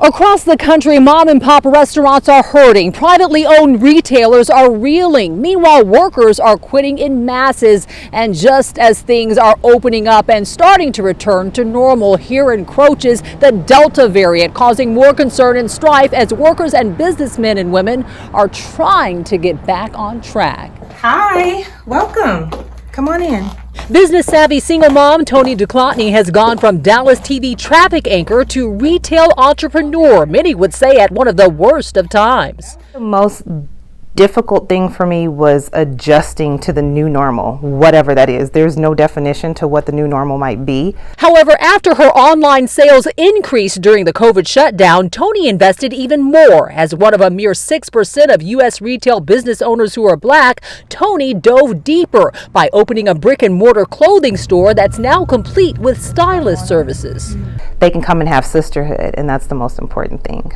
Across the country, mom and pop restaurants are hurting. Privately owned retailers are reeling. Meanwhile, workers are quitting in masses. And just as things are opening up and starting to return to normal, here encroaches the Delta variant, causing more concern and strife as workers and businessmen and women are trying to get back on track. Hi, welcome. Come on in. Business-savvy single mom Toni Duclosny has gone from Dallas TV traffic anchor to retail entrepreneur, many would say at one of the worst of times. The most difficult thing for me was adjusting to the new normal, whatever that is. There's no definition to what the new normal might be. However, after her online sales increased during the COVID shutdown, Toni invested even more. As one of a mere 6% of U.S. retail business owners who are Black, Toni dove deeper by opening a brick-and-mortar clothing store that's now complete with stylist services. They can come and have sisterhood, and that's the most important thing.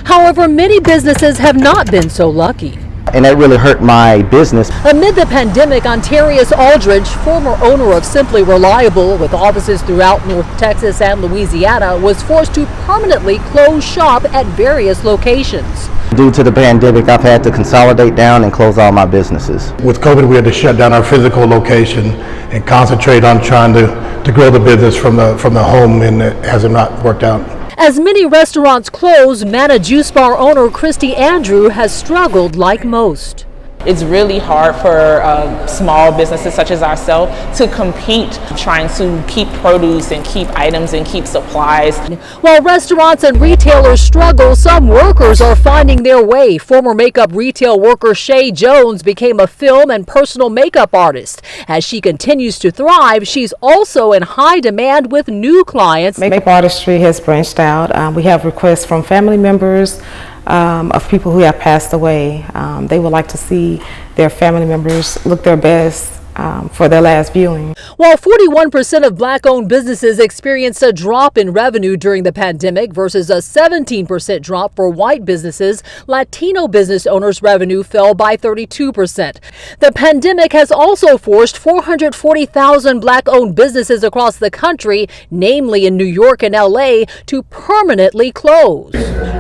However, many businesses have not been so lucky. And that really hurt my business. Amid the pandemic, Ontarius Aldridge, former owner of Simply Reliable with offices throughout North Texas and Louisiana, was forced to permanently close shop at various locations. Due to the pandemic, I've had to consolidate down and close all my businesses. With COVID, we had to shut down our physical location and concentrate on trying to grow the business from the home, and it hasn't not worked out. As many restaurants close, Manna Juice Bar owner Christy Andrew has struggled like most. It's really hard for small businesses such as ourselves to compete, trying to keep produce and keep items and keep supplies. While restaurants and retailers struggle, some workers are finding their way. Former makeup retail worker Shay Jones became a film and personal makeup artist. As she continues to thrive, she's also in high demand with new clients. Makeup artistry has branched out. We have requests from family members, of people who have passed away. They would like to see their family members look their best for their last viewing. While 41% of Black-owned businesses experienced a drop in revenue during the pandemic versus a 17% drop for white businesses, Latino business owners' revenue fell by 32%. The pandemic has also forced 440,000 Black-owned businesses across the country, namely in New York and LA, to permanently close.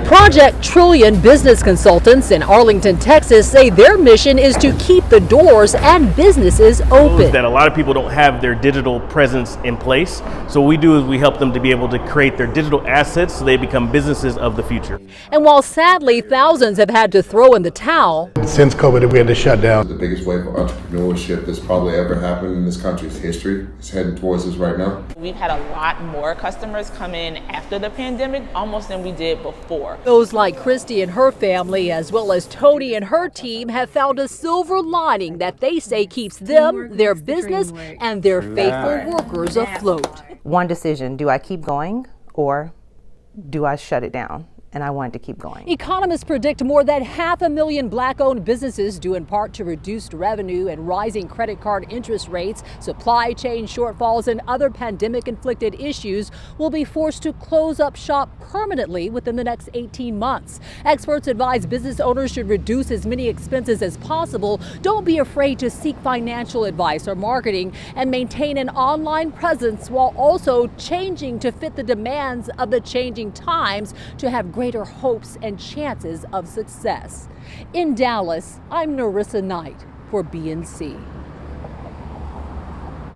Project Trillion business consultants in Arlington, Texas say their mission is to keep the doors and businesses open. That a lot of people don't have their digital presence in place. So what we do is we help them to be able to create their digital assets so they become businesses of the future. And while sadly thousands have had to throw in the towel, Since COVID, we had to shut down. The biggest wave of entrepreneurship that's probably ever happened in this country's history is heading towards us right now. We've had a lot more customers come in after the pandemic, almost than we did before. those like Christy and her family, as well as Toni and her team, have found a silver lining that they say keeps them, their business, and their faithful workers afloat. One decision, do I keep going or do I shut it down? And I wanted to keep going. Economists predict more than 500,000 Black-owned businesses, due in part to reduced revenue and rising credit card interest rates, supply chain shortfalls, and other pandemic-inflicted issues, will be forced to close up shop permanently within the next 18 months. Experts advise business owners should reduce as many expenses as possible. Don't be afraid to seek financial advice or marketing, and maintain an online presence while also changing to fit the demands of the changing times to have greater hopes and chances of success. In Dallas, I'm Narissa Knight for BNC.